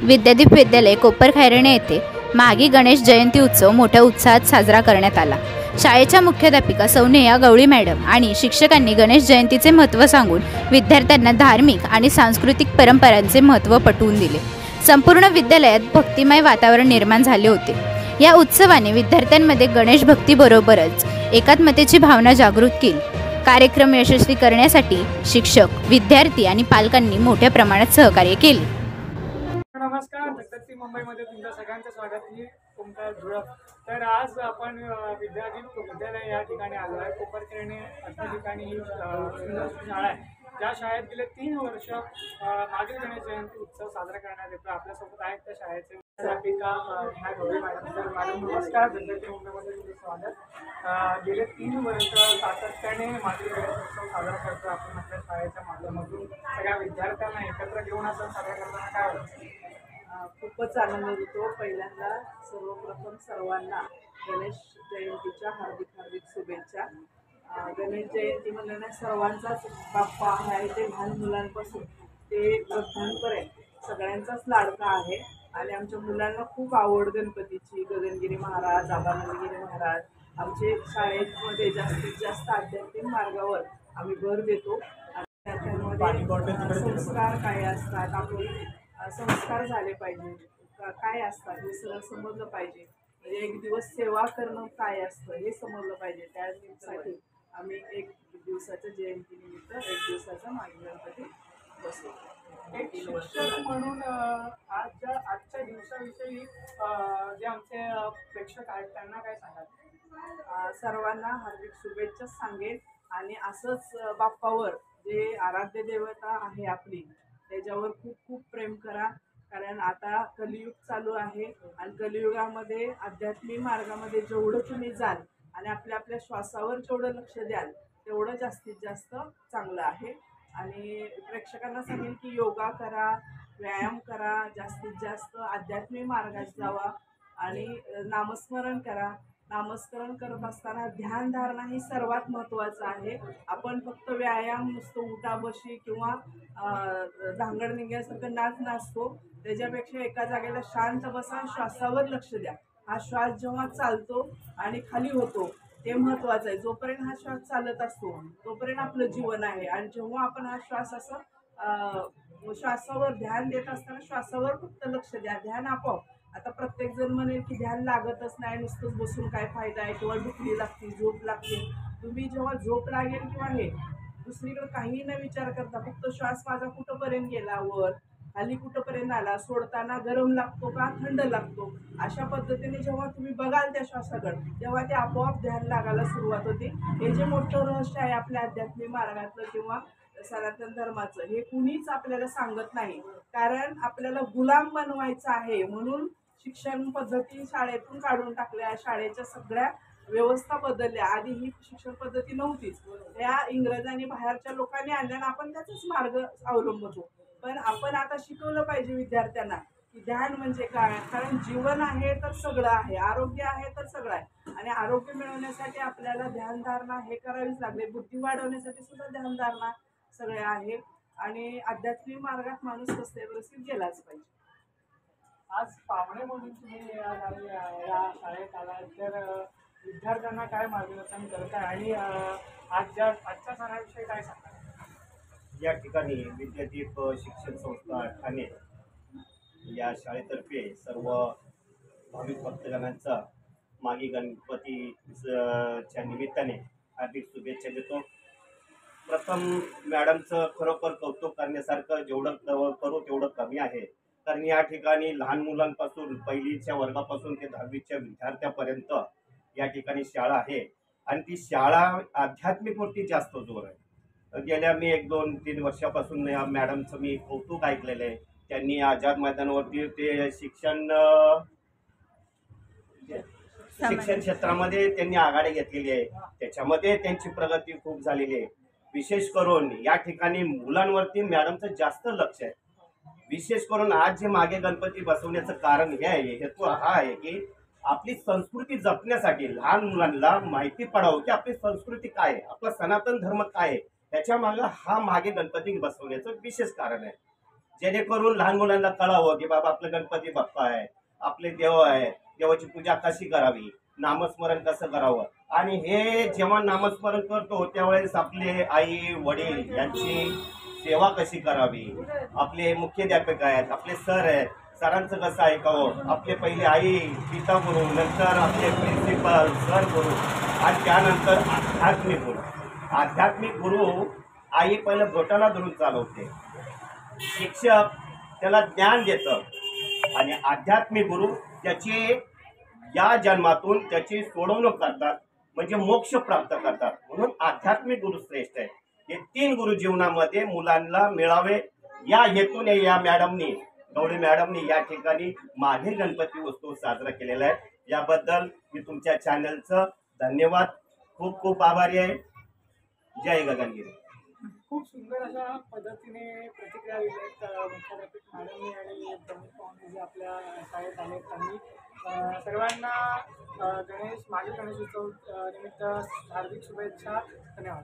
विद्यादीप विद्यालय कोपरखैरणे येथे मागी गणेश जयंती उत्सव मोठ्या उत्साहात साजरा करण्यात आला। शाळेच्या मुख्याध्यापिका सौ नेहा गवळी मॅडम आणि शिक्षकांनी गणेश जयंतीचे महत्त्व सांगून विद्यार्थ्यांना धार्मिक आणि सांस्कृतिक परंपरांचे महत्त्व पटवून दिले। संपूर्ण विद्यालयात भक्तिमय वातावरण निर्माण झाले होते। या उत्सवाने विद्यार्थ्यांमध्ये गणेश भक्तीबरोबरच एकात्मतेची भावना जागृत केली। कार्यक्रम यशस्वी करण्यासाठी शिक्षक, विद्यार्थी आणि पालकांनी मोठ्या प्रमाणात सहकार्य केले। नमस्कार, जगदीप मुंबईमध्ये तुमचं सगळ्यांचं स्वागत। मी तुमचा झुळक। तर आज आपण विद्यादीप विद्यालय या ठिकाणी आलो आहे। कोपरखैरणे अशा ठिकाणी ही सुंदर शाळा आहे, ज्या शाळेत गेले 3 वर्ष मागील गणेश जयंती उत्सव साजरा करण्यात येतो। आपल्यासोबत आहेत त्या शाळेचे अध्यापिका नेहा गवळी मॅडम। तर मॅडम नमस्कार, जगदीप मुंबईमध्ये तुमचं स्वागत। गेले 3 वर्ष सातत्याने मागील गणेश उत्सव साजरा करतो आपण आपल्या शाळेच्या माध्यमातून। सगळ्या विद्यार्थ्यांना एकत्र घेऊन असं साजरा करताना काय वाटतं? खूपच आनंद होतो। पहिल्यांदा सर्वप्रथम सर्वांना गणेश जयंतीच्या हार्दिक शुभेच्छा। गणेश जयंती म्हणल्याने सर्वांचाच बाप्पा आहे, ते लहान मुलांपासून ते वृद्धांपर्यंत सगळ्यांचाच लाडका आहे। आणि आमच्या मुलांना खूप आवड गणपतीची। गगनगिरी महाराज, आबानंदगिरी महाराज आमचे शाळेमध्ये जास्तीत जास्त आध्यात्मिक मार्गावर आम्ही भर देतो। त्यामध्ये संस्कार काय असतात, आपले संस्कार झाले पाहिजे, काय असतात हे सगळं समजलं पाहिजे। म्हणजे एक दिवस सेवा करणं काय असतं हे समजलं पाहिजे। त्यासाठी आम्ही एक दिवसाच्या जयंतीनिमित्त एक दिवसाचा मागी गणपती बसवतो। एक शिक्षक म्हणून आजच्या दिवसाविषयी जे आमचे प्रेक्षक आहेत त्यांना काय सांगाल? सर्वांना हार्दिक शुभेच्छा सांगेन। आणि असंच बाप्पावर जे आराध्य देवता आहे आपली, त्याच्यावर खूप खूप प्रेम करा। कारण आता कलियुग चालू आहे आणि कलियुगामध्ये आध्यात्मिक मार्गामध्ये जेवढं तुम्ही जाल आणि आपल्या श्वासावर जेवढं लक्ष द्याल तेवढं जास्तीत जास्त चांगलं आहे। आणि प्रेक्षकांना सांगेन की योगा करा, व्यायाम करा, जास्तीत जास्त आध्यात्मिक मार्गात जावा आणि नामस्मरण करा। नामस्मरण करत असताना ध्यानधारणा ही सर्वात महत्त्वाचं आहे। आपण फक्त व्यायाम नुसतं उठाबशी किंवा धांगड निघण्यासारखं नाचतो, त्याच्यापेक्षा एका जागेला शांत बसा, श्वासावर लक्ष द्या। हा श्वास जेव्हा चालतो आणि खाली होतो ते महत्त्वाचं आहे। जोपर्यंत हा श्वास चालत असतो तोपर्यंत आपलं जीवन आहे। आणि जेव्हा आपण हा श्वास असं श्वासावर ध्यान देत असताना श्वासावर फक्त लक्ष द्या, ध्यान आपोआप। आता प्रत्येक जण म्हणेल की ध्यान लागतच नाही, नुसतंच बसून काय फायदा आहे, किंवा दुखणी लागते, झोप लागते। तुम्ही जेव्हा झोप लागेल किंवा हे दुसरीकडे काही न विचार करता फक्त श्वास माझा कुठंपर्यंत गेला, वर खाली कुठंपर्यंत आला, सोडताना गरम लागतो का थंड लागतो, अशा पद्धतीने जेव्हा तुम्ही बघाल त्या श्वासाकडे तेव्हा ते आपोआप ध्यान लागायला सुरुवात होते। हे जे मोठं रहस्य आहे आपल्या आध्यात्मिक मार्गातलं किंवा सनातन धर्माचं, हे कुणीच आपल्याला सांगत नाही। कारण आपल्याला गुलाम बनवायचं आहे म्हणून शिक्षण पद्धती शाळेतून काढून टाकल्या। शाळेच्या सगळ्या व्यवस्था बदलल्या। आधी ही शिक्षण पद्धती नव्हतीच, त्या इंग्रजांनी बाहेरच्या लोकांनी आणल्या आणि आपण त्याचाच मार्ग अवलंबतो। पण आपण आता शिकवलं पाहिजे विद्यार्थ्यांना की ध्यान म्हणजे काय। कारण जीवन आहे तर सगळं आहे, आरोग्य आहे तर सगळं आहे। आणि आरोग्य मिळवण्यासाठी आपल्याला ध्यानधारणा हे करावीच लागते। बुद्धी वाढवण्यासाठी सुद्धा ध्यानधारणा सगळे आहे। आणि आध्यात्मिक मार्गात माणूस व्यवस्थित गेलाच पाहिजे। आज पाहुणे म्हणून तुम्ही या शाळेत आला, तर विद्यार्थ्यांना काय मार्गदर्शन करताय आणि आजच्या सणाविषयी काय सांगता? या ठिकाणी विद्यादीप शिक्षण संस्था ठाणे या शाळेतर्फे सर्व भाविक भक्तजनांचा मागी गणपतीच्या निमित्ताने हार्दिक शुभेच्छा देतो। प्रथम मॅडमचं खरोखर कौतुक करण्यासारखं, जेवढं करू तेवढं कमी आहे। कारण या ठिकाणी लहान मुलांपासून पहिलीच्या वर्गापासून ते 10वीच्या विद्यार्थ्यापर्यंत या ठिकाणी शाळा आहे। आणि ती शाळा आध्यात्मिकवरती जास्त जोर आहे। गेल्या मी 1-2-3 वर्षापासून या मॅडमचं मी कौतुक ऐकलेलं आहे। त्यांनी आझाद मैदानावरती ते शिक्षण क्षेत्रामध्ये त्यांनी आघाडी घेतलेली आहे, त्याच्यामध्ये त्यांची प्रगती खूप झालेली आहे। विशेष करून या ठिकाणी मुलांवरती मॅडमचं जास्त लक्ष आहे। विशेष करून आज जे मागे गणपती बसवण्याचं कारण हे आहे, हेतू हा आहे की आपली संस्कृती जपण्यासाठी लहान मुलांना माहिती पडावं की आपली संस्कृती काय आहे, आपला सनातन धर्म काय आहे, त्याच्या मागे हा मागे गणपती बसवण्याचं विशेष कारण आहे। जेणेकरून लहान मुलांना कळावं की बाबा आपलं गणपती बाप्पा आहे, आपले देव आहे, देवाची पूजा कशी करावी, नामस्मरण कसं करावं. आणि हे जेव्हा नामस्मरण करतो त्यावेळेस आपले आई वडील यांची सेवा कशी करावी, आपले मुख्याध्यापक आहेत, आपले सर आहेत, सरांचं कसं ऐकावं, आपले पहिले आई पिता गुरु, नंतर आपले प्रिन्सिपल सर गुरु, आणि त्यानंतर आध्यात्मिक गुरु. आध्यात्मिक गुरु आई पहिलं बोटाला धरून चालवते, शिक्षक त्याला ज्ञान देतं, आणि आध्यात्मिक गुरु त्याची या जन्मातून त्याची सोडवणूक करतात, म्हणजे मोक्ष प्राप्त करतात. म्हणून आध्यात्मिक गुरु श्रेष्ठ आहे. हे 3 गुरु जीवनामध्ये मुलांना मिळावे या हेतूने या मॅडमनी, गवळी मॅडमनी या ठिकाणी माघे गणपती उत्सव साजरा केलेला आहे. याबद्दल मी तुमच्या चॅनलचं धन्यवाद, खूप खूप आभारी आहे. जय गगनगिरी. खूप सुंदर अशा पद्धतीने प्रतिक्रिया दिल्यात मुख्याध्यापक मॅडमनी आणि प्रमुख पाहुणे जे आपल्या शाळेत आले त्यांनी. सर्वांना मागे गणेश उत्सव निमित्त हार्दिक शुभेच्छा. धन्यवाद.